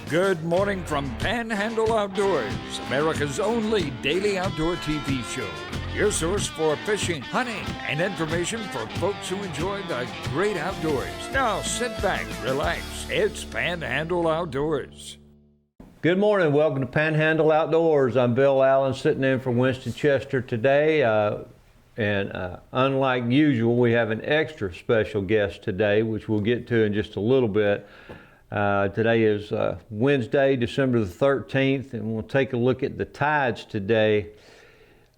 Good morning from Panhandle Outdoors, America's only daily outdoor TV show. Your source for fishing, hunting, and information for folks who enjoy the great outdoors. Now sit back, relax. It's Panhandle Outdoors. Good morning. Welcome to Panhandle Outdoors. I'm Bill Allen, sitting in for Winston Chester today. Unlike usual, we have an extra special guest today, which we'll get to in just a little bit. Today is Wednesday, December the 13th, and we'll take a look at the tides today,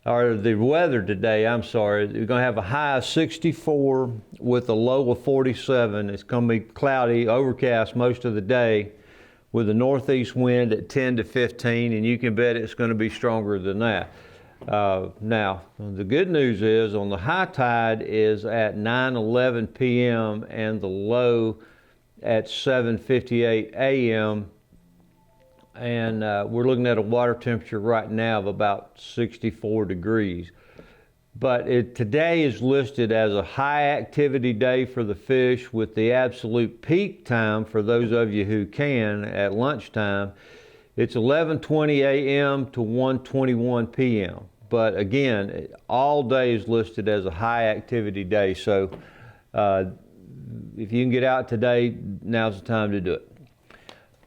or the weather today, I'm sorry. We're going to have a high of 64 with a low of 47. It's going to be cloudy, overcast most of the day with a northeast wind at 10 to 15, and you can bet it's going to be stronger than that. Now, the good news is on the high tide is at 9:11 p.m. and the low at 7:58 a.m. and we're looking at a water temperature right now of about 64 degrees. But today is listed as a high activity day for the fish, with the absolute peak time for those of you who can at lunchtime. It's 11:20 a.m. to 1:21 p.m. But again, all day is listed as a high activity day. So if you can get out today, now's the time to do it.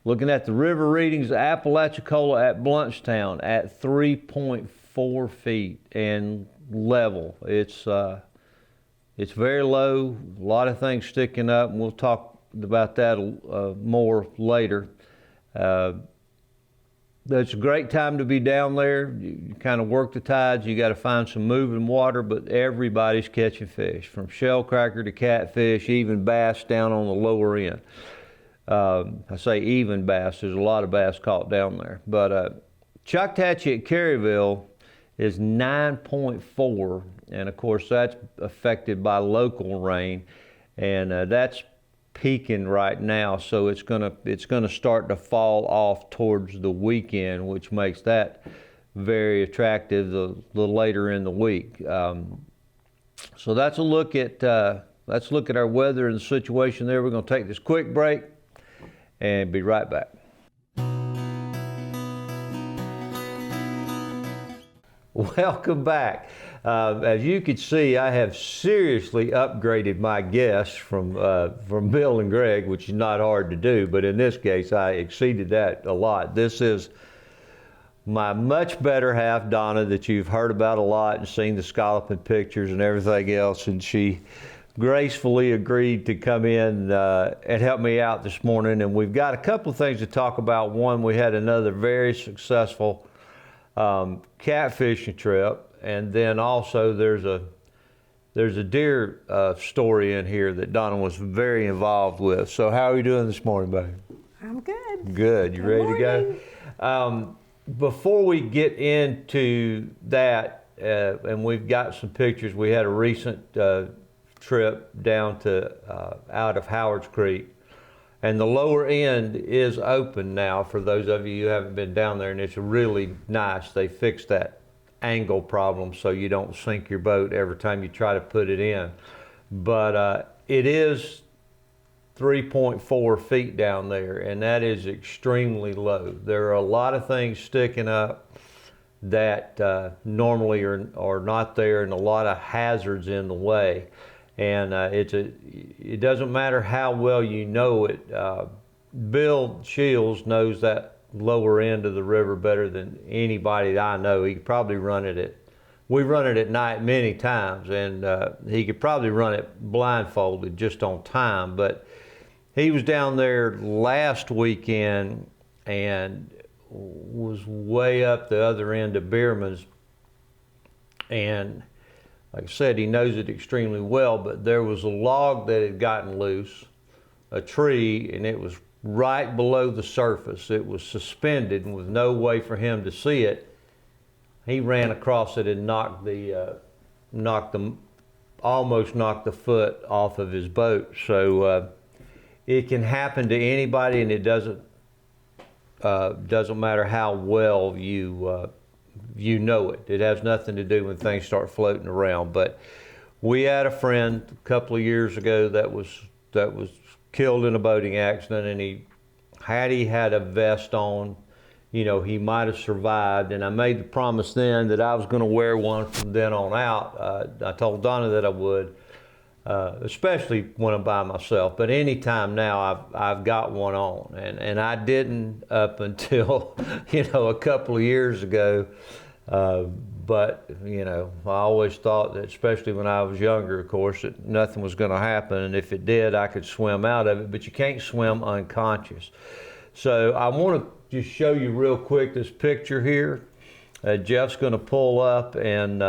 Looking at the river readings, Apalachicola at Bluntstown at 3.4 feet and level. It's very low, a lot of things sticking up, and we'll talk about that more later. It's a great time to be down there. You kind of work the tides. You got to find some moving water, but everybody's catching fish, from shellcracker to catfish, even bass down on the lower end. I say even bass. There's a lot of bass caught down there. But Choctawhatchee at Caryville is 9.4, and of course that's affected by local rain, and that's peaking right now, so it's gonna start to fall off towards the weekend, which makes that very attractive the later in the week. So that's a look at our weather and the situation there. We're going to take this quick break and be right back. Welcome back. As you can see, I have seriously upgraded my guests from Bill and Greg, which is not hard to do, but in this case, I exceeded that a lot. This is my much better half, Donna, that you've heard about a lot and seen the scalloping pictures and everything else, and she gracefully agreed to come in and help me out this morning. And we've got a couple of things to talk about. One, we had another very successful catfishing trip. And then also there's a deer story in here that Donna was very involved with. So how are you doing this morning, baby? I'm good. Good. You ready to go? Before we get into that, and we've got some pictures. We had a recent trip down to out of Howard's Creek, and the lower end is open now for those of you who haven't been down there, and it's really nice. They fixed that angle problem so you don't sink your boat every time you try to put it in. But it is 3.4 feet down there, and that is extremely low. There are a lot of things sticking up that normally are not there, and a lot of hazards in the way. And it doesn't matter how well you know it. Bill Shields knows that lower end of the river better than anybody that I know. He could probably run it we run it at night many times, and he could probably run it blindfolded just on time. But he was down there last weekend and was way up the other end of Bierman's, and like I said, he knows it extremely well, but there was a log that had gotten loose, a tree, and it was right below the surface. It was suspended, and with no way for him to see it, he ran across it and almost knocked the foot off of his boat. So it can happen to anybody, and it doesn't matter how well you know it. It has nothing to do when things start floating around. But we had a friend a couple of years ago that was killed in a boating accident, and he had he had a vest on, you know, he might have survived. And I made the promise then that I was going to wear one from then on out. I told Donna that I would, especially when I'm by myself. But anytime now, I've got one on, and I didn't up until you know, a couple of years ago. But you know, I always thought that, especially when I was younger, of course, that nothing was going to happen, and if it did, I could swim out of it. But you can't swim unconscious. So I want to just show you real quick this picture here. Jeff's going to pull up, and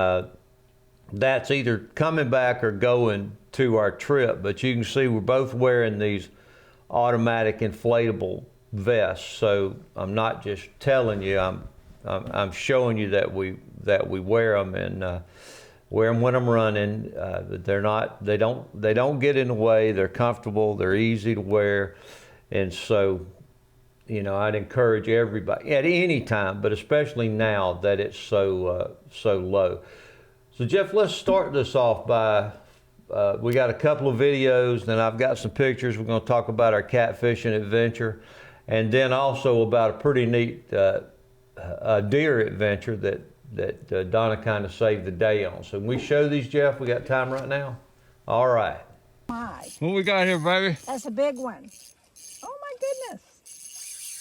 that's either coming back or going to our trip. But you can see we're both wearing these automatic inflatable vests. So I'm not just telling you, I'm showing you that we wear them, and wear them when I'm running. They don't get in the way. They're comfortable. They're easy to wear, and so, you know, I'd encourage everybody at any time, but especially now that it's so low. So Jeff, let's start this off by, we got a couple of videos, then I've got some pictures. We're going to talk about our catfishing adventure, and then also about a pretty neat deer adventure that Donna kind of saved the day on. So can we show these, Jeff? We got time right now? All right. My, What we got here, baby? that's a big one. Oh my goodness.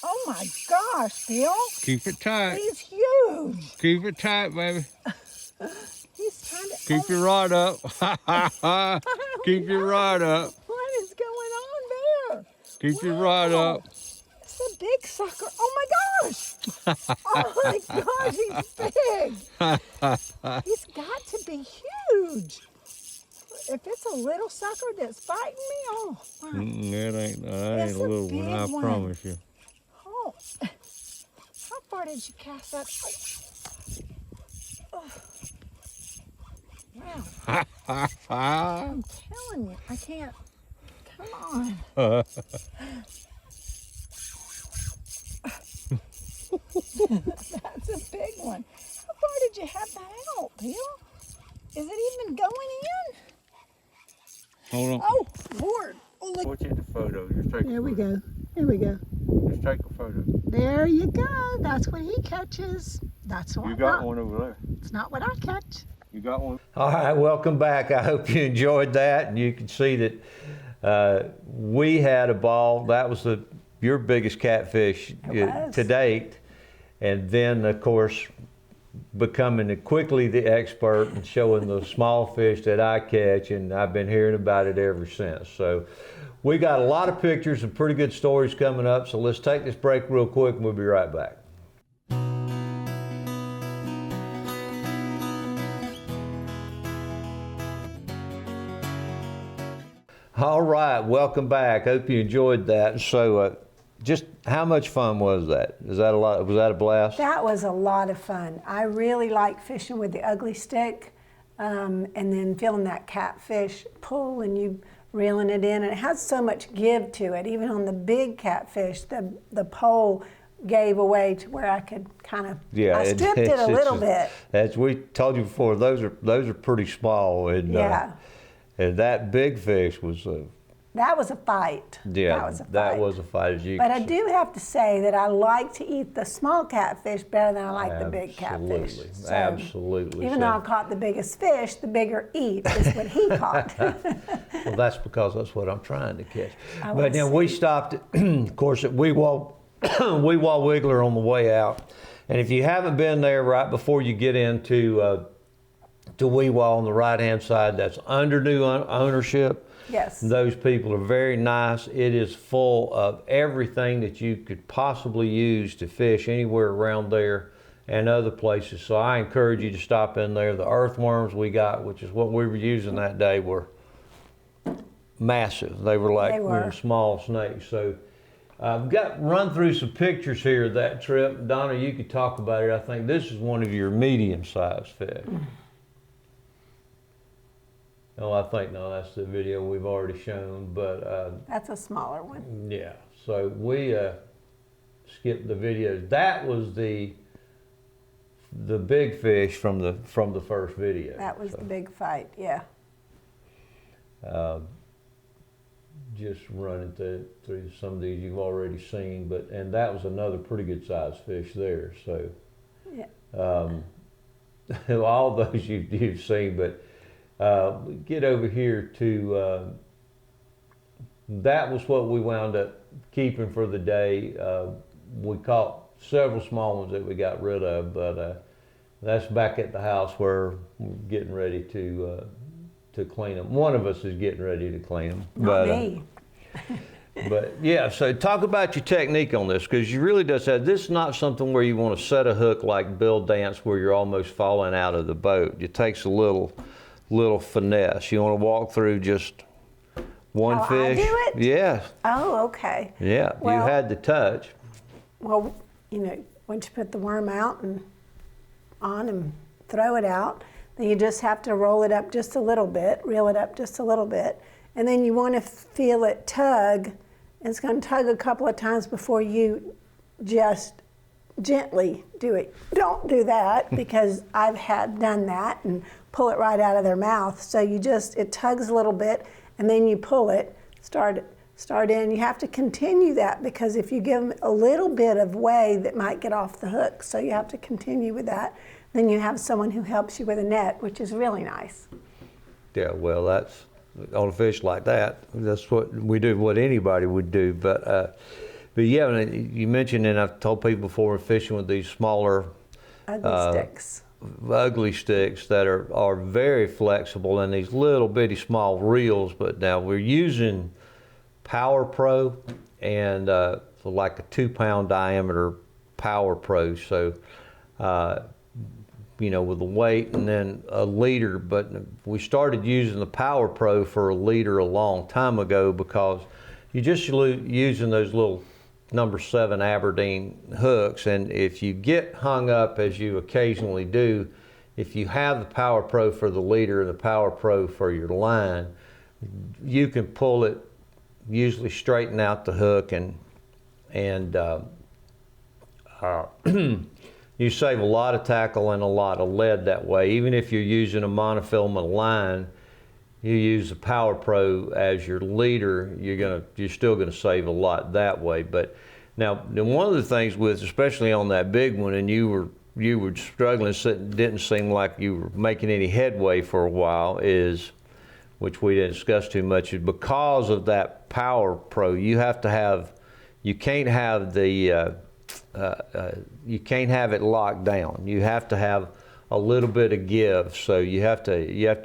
Oh my gosh, Bill. Keep it tight. He's huge. Keep it tight, baby. He's trying to. Keep your rod up. Keep your rod up. What is going on there? Keep your rod Wow. up. It's a big sucker. Oh my gosh. Oh my gosh, he's big. He's got to be huge. If it's a little sucker that's fighting me, oh wow. That ain't It's a a little one, big I one. promise you. Oh, how far did you cast that? Oh. Wow, I'm telling you, I can't. Come on. That's a big one. How far did you have that out, Bill? Is it even going in? Hold on. Oh, Lord. Oh, look. Watch the photo. Just take There we go. There we go. Just take a photo. There you go. That's what he catches. That's what You got one over there. It's not what I catch. You got one? All right, welcome back. I hope you enjoyed that, and you can see that we had a ball. That was your biggest catfish was. to date, and then of course becoming quickly the expert and showing the small fish that I catch, and I've been hearing about it ever since. So we got a lot of pictures and pretty good stories coming up. So let's take this break real quick, and we'll be right back. All right, welcome back. Hope you enjoyed that. So, just how much fun was that? Is that a lot? Was that a blast? That was a lot of fun. I really like fishing with the ugly stick, and then feeling that catfish pull and you reeling it in. And it has so much give to it. Even on the big catfish, the pole gave away to where I could kind of. Yeah, I stripped it a little bit. As we told you before, those are pretty small, and Yeah. And that big fish was That was a fight. yeah, That was a fight. that was a fight, as you But can I see. do have to say that I like to eat the small catfish better than I like the big catfish. Absolutely, So, absolutely. Even So- though I caught the biggest fish, the bigger eat is what he caught. Well, that's because that's what I'm trying to catch. Oh, But I then we stopped, of course, at Weewah Wiggler on the way out. And if you haven't been there right before you get into to Weewah on the right-hand side, that's under new ownership. Yes. Those people are very nice. It is full of everything that you could possibly use to fish anywhere around there and other places. So I encourage you to stop in there. The earthworms we got, which is what we were using that day, were massive. They were like They were. small snakes. So I've run through some pictures here of that trip. Donna, you could talk about it. I think this is one of your medium-sized fish. Oh, I think, no, that's the video we've already shown, but That's a smaller one. yeah. So we skipped the videos. That was the big fish from the first video. That was So, the big fight, yeah. just running through some of these you've already seen, and that was another pretty good sized fish there. So Yeah. all those you've seen, but get over here to that was what we wound up keeping for the day. We caught several small ones that we got rid of, but that's back at the house where we're getting ready to clean them. One of us is getting ready to clean them. Not me. But yeah, so talk about your technique on this, because you really does have, this is not something where you want to set a hook like Bill Dance where you're almost falling out of the boat. It takes a little finesse. You want to walk through just one Oh, fish. I do it? Yeah. Oh, okay. Yeah, Well- you had the touch. Well, once you put the worm out and on and throw it out, then you just have to roll it up just a little bit, reel it up just a little bit, and then you want to feel it tug. It's going to tug a couple of times before you just gently do it. Don't do that, because I've done that and pull it right out of their mouth. So it tugs a little bit, and then you pull it, start in. You have to continue that, because if you give them a little bit of way, that might get off the hook. So you have to continue with that. Then you have someone who helps you with a net, which is really nice. Yeah, well, that's on a fish like that. That's what we do, what anybody would do. But yeah, you mentioned, and I've told people before, fishing with these smaller ugly sticks that are very flexible, and these little bitty small reels. But now we're using Power Pro, and like a 2-pound diameter Power Pro. So with the weight and then a leader, but we started using the Power Pro for a leader a long time ago, because you're just using those little number 7 Aberdeen hooks, and if you get hung up, as you occasionally do, if you have the Power Pro for the leader and the Power Pro for your line, you can pull it, usually straighten out the hook, and you save a lot of tackle and a lot of lead that way. Even if you're using a monofilament line, you use the Power Pro as your leader, you're still gonna save a lot that way. But now one of the things with, especially on that big one, and you were struggling, didn't seem like you were making any headway for a while, is, which we didn't discuss too much, is because of that Power Pro, you can't have you can't have it locked down. You have to have a little bit of give, so you have to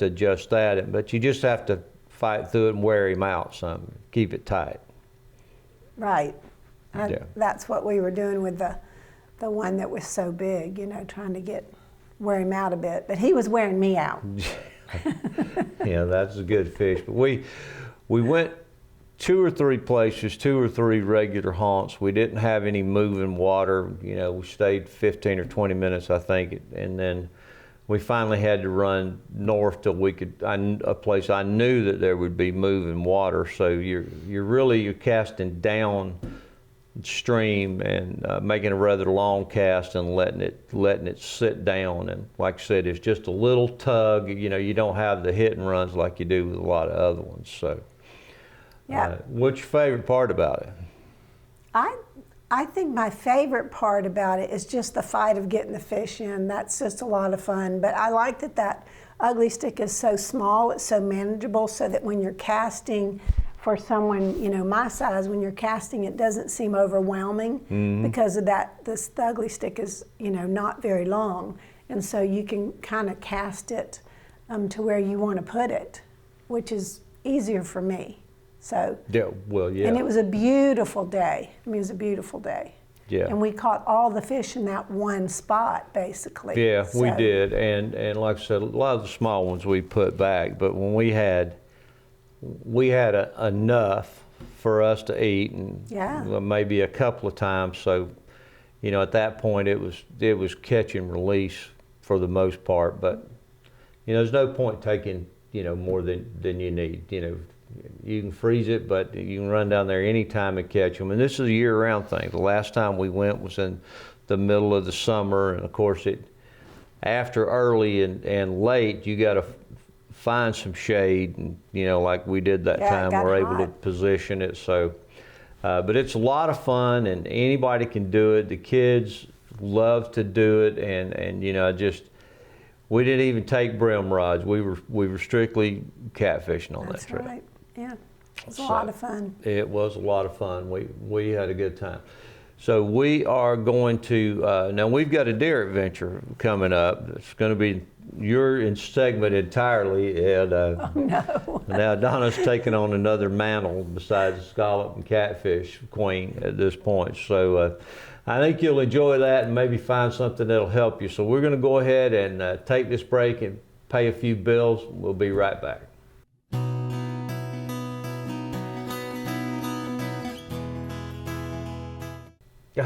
adjust that, but you just have to fight through it and wear him out some, keep it tight. Right. Yeah. That's what we were doing with the one that was so big, trying to wear him out a bit, but he was wearing me out. Yeah, that's a good fish. But we went 2 or 3 places, 2 or 3 regular haunts. We didn't have any moving water. We stayed 15 or 20 minutes, I think, and then we finally had to run north till we could a place I knew that there would be moving water. So you're casting down stream and making a rather long cast and letting it sit down. And like I said, it's just a little tug. You don't have the hit and runs like you do with a lot of other ones. So. Yeah. What's your favorite part about it? I think my favorite part about it is just the fight of getting the fish in. That's just a lot of fun. But I like that ugly stick is so small, it's so manageable, so that when you're casting for someone, my size, when you're casting, it doesn't seem overwhelming because of that. The ugly stick is, not very long. And so you can kind of cast it to where you want to put it, which is easier for me. So, yeah, well, yeah. And it was a beautiful day. It was a beautiful day. Yeah. And we caught all the fish in that one spot, basically. Yeah, we did. And like I said, a lot of the small ones we put back, but when we had enough for us to eat, and maybe a couple of times. So, at that point it was catch and release for the most part. But there's no point taking more than you need. You can freeze it, but you can run down there anytime and catch them. And this is a year-round thing. The last time we went was in the middle of the summer, and of course after early and late, you got to find some shade, and like we did that Yeah, it time, got we're able to hot. position it. So, but it's a lot of fun, and anybody can do it. The kids love to do it, and we didn't even take brim rods. We were strictly catfishing on That's that trip. right. Yeah, it was a So, lot of fun. It was a lot of fun. We had a good time. So we are going to, now we've got a deer adventure coming up. It's going to be your segment entirely. And No. now Donna's taking on another mantle besides scallop and catfish queen at this point. So I think you'll enjoy that and maybe find something that'll help you. So we're going to go ahead and take this break and pay a few bills. We'll be right back.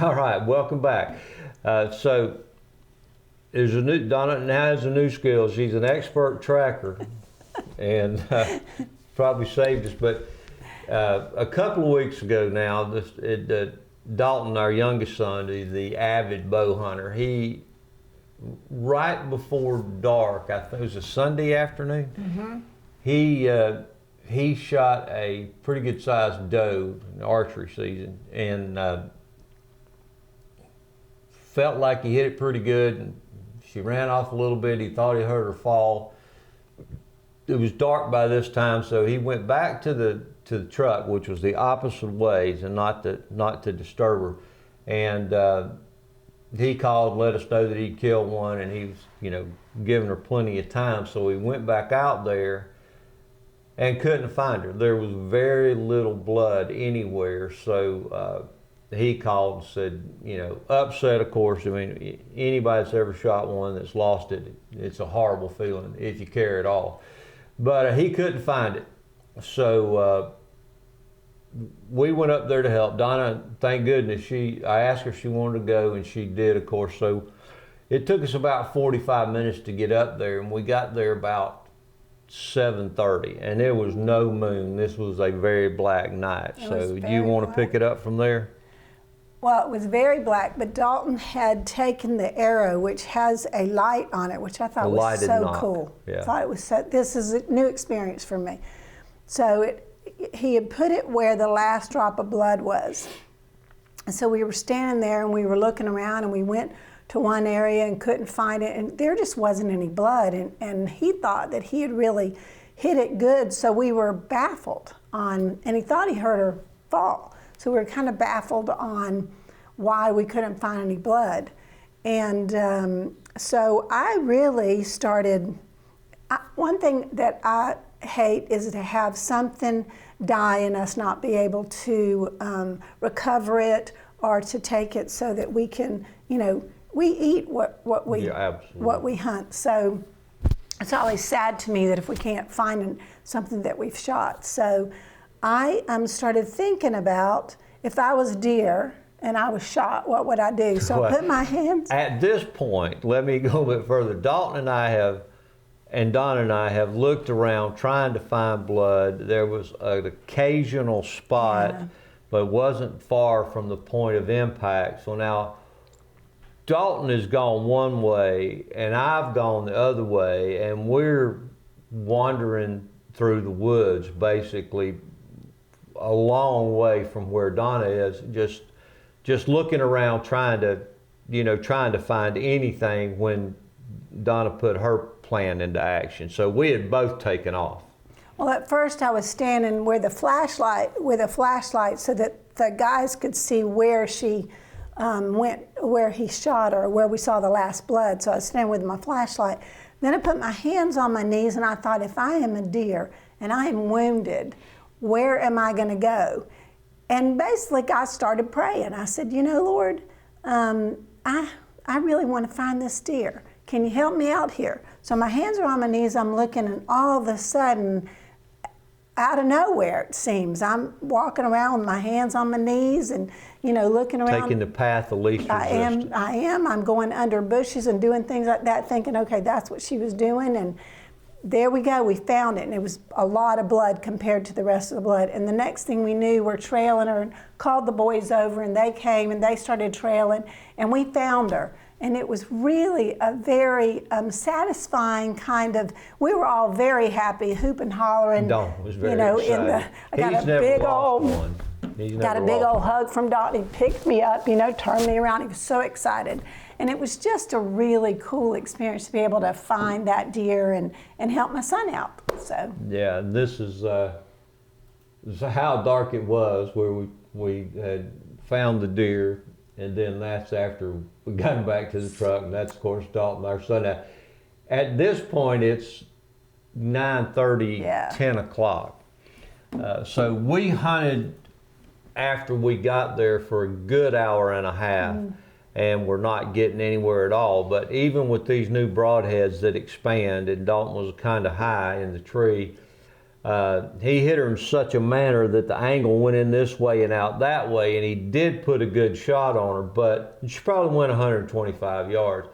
All right, welcome back. So there's Donna now has a new skill. She's an expert tracker, and probably saved us. But a couple of weeks ago now, Dalton, our youngest son, the avid bow hunter, he right before dark, I think it was a Sunday afternoon, he shot a pretty good sized doe in archery season, and felt like he hit it pretty good, and she ran off a little bit. He thought he heard her fall. It was dark by this time, so he went back to the truck, which was the opposite ways, and not to disturb her. And he called and let us know that he'd killed one, and he was giving her plenty of time. So we went back out there and couldn't find her. There was very little blood anywhere. So he called and said, upset, of course. I mean, anybody that's ever shot one that's lost it, it's a horrible feeling if you care at all. But he couldn't find it. So we went up there to help. Donna, thank goodness, I asked her if she wanted to go, and she did, of course. So it took us about 45 minutes to get up there, and we got there about 7:30, and there was no moon. This was a very black night. So do you want to pick it up from there? Well, it was very black, but Dalton had taken the arrow, which has a light on it, which I thought was so cool. Yeah. Thought it was this is a new experience for me. So he had put it where the last drop of blood was. And so we were standing there and we were looking around, and we went to one area and couldn't find it, and there just wasn't any blood. And he thought that he had really hit it good, so we were baffled and he thought he heard her fall. So we were kind of baffled on why we couldn't find any blood. And so I really started, one thing that I hate is to have something die and us not be able to recover it or to take it so that we can, we eat what we hunt. So it's always sad to me that if we can't find something that we've shot. So I started thinking about, if I was deer and I was shot, what would I do? So I put my hands. At this point, let me go a bit further. Dalton and Donna and I have looked around trying to find blood. There was an occasional spot, but it wasn't far from the point of impact. So now Dalton has gone one way and I've gone the other way, and we're wandering through the woods basically a long way from where Donna is, just looking around trying to find anything when Donna put her plan into action. So we had both taken off. Well, at first I was standing with a flashlight so that the guys could see where she went, where he shot her, where we saw the last blood. So I was standing with my flashlight. Then I put my hands on my knees, and I thought, if I am a deer and I am wounded, where am I going to go? And basically I started praying. I said, Lord, I really want to find this deer. Can you help me out here? So my hands are on my knees, I'm looking, and all of a sudden, out of nowhere it seems, I'm walking around with my hands on my knees and, looking around. Taking the path of least resistance. I am. I'm going under bushes and doing things like that, thinking, okay, that's what she was doing. And there we go, we found it, and it was a lot of blood compared to the rest of the blood. And the next thing we knew, we're trailing her, and called the boys over, and they came and they started trailing, and we found her. And it was really a very satisfying kind of, we were all very happy, hoop and hollering. Dalton was very excited. I got He's a never big lost old, one. He's got a never big lost old hug from Dalton. He picked me up, turned me around. He was so excited. And it was just a really cool experience to be able to find that deer and help my son out. So Yeah, this is how dark it was where we had found the deer, and then that's after we got him back to the truck, and that's of course Dalton, our son. Now, at this point, it's 9:30, 10 o'clock. So we hunted after we got there for a good hour and a half, and we're not getting anywhere at all. But even with these new broadheads that expand, and Dalton was kind of high in the tree, he hit her in such a manner that the angle went in this way and out that way, and he did put a good shot on her, but she probably went 125 yards.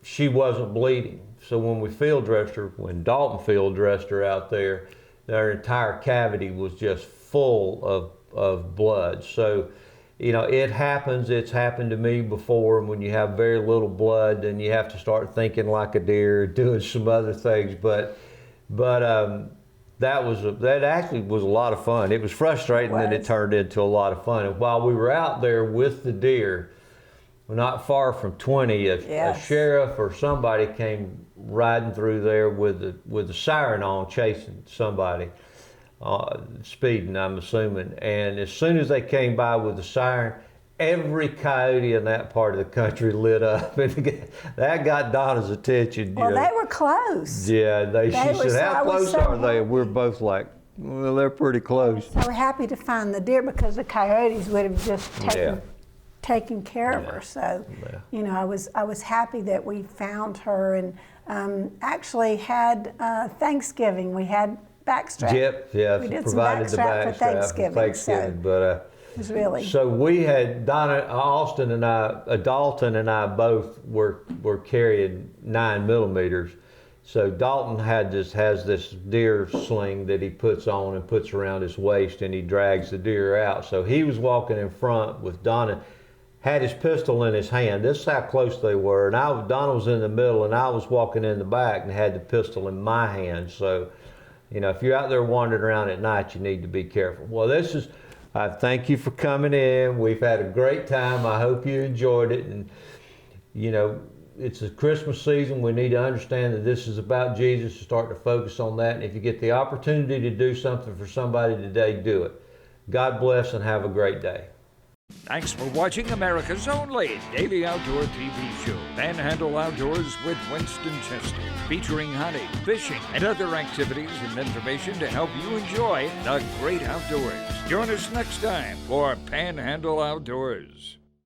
She wasn't bleeding. So when we field dressed her, when Dalton field dressed her out there, their entire cavity was just full of blood. So, it happens. It's happened to me before. And when you have very little blood, then you have to start thinking like a deer, doing some other things. But that actually was a lot of fun. It was frustrating that it turned into a lot of fun. And while we were out there with the deer, not far from 20, a sheriff or somebody came riding through there with the siren on, chasing somebody, speeding, I'm assuming. And as soon as they came by with the siren, every coyote in that part of the country lit up, and that got Donna's attention. Well, they were close. Yeah, she said, "How close are they?" And we're both like, "Well, they're pretty close." So we're happy to find the deer because the coyotes would have just taken care of her. So, I was happy that we found her, and actually had Thanksgiving. We had backstrap. Yep, yeah, we did provided some backstrap for Thanksgiving. But it was really. So we had Dalton and I both were carrying 9mm. So Dalton has this deer sling that he puts on and puts around his waist, and he drags the deer out. So he was walking in front with Donna, had his pistol in his hand. This is how close they were. And Donna was in the middle, and I was walking in the back and had the pistol in my hand. So, if you're out there wandering around at night, you need to be careful. Well, I thank you for coming in. We've had a great time. I hope you enjoyed it. And, it's a Christmas season. We need to understand that this is about Jesus, to start to focus on that. And if you get the opportunity to do something for somebody today, do it. God bless and have a great day. Thanks for watching America's only daily outdoor TV show, Panhandle Outdoors with Winston Chester, featuring hunting, fishing, and other activities and information to help you enjoy the great outdoors. Join us next time for Panhandle Outdoors.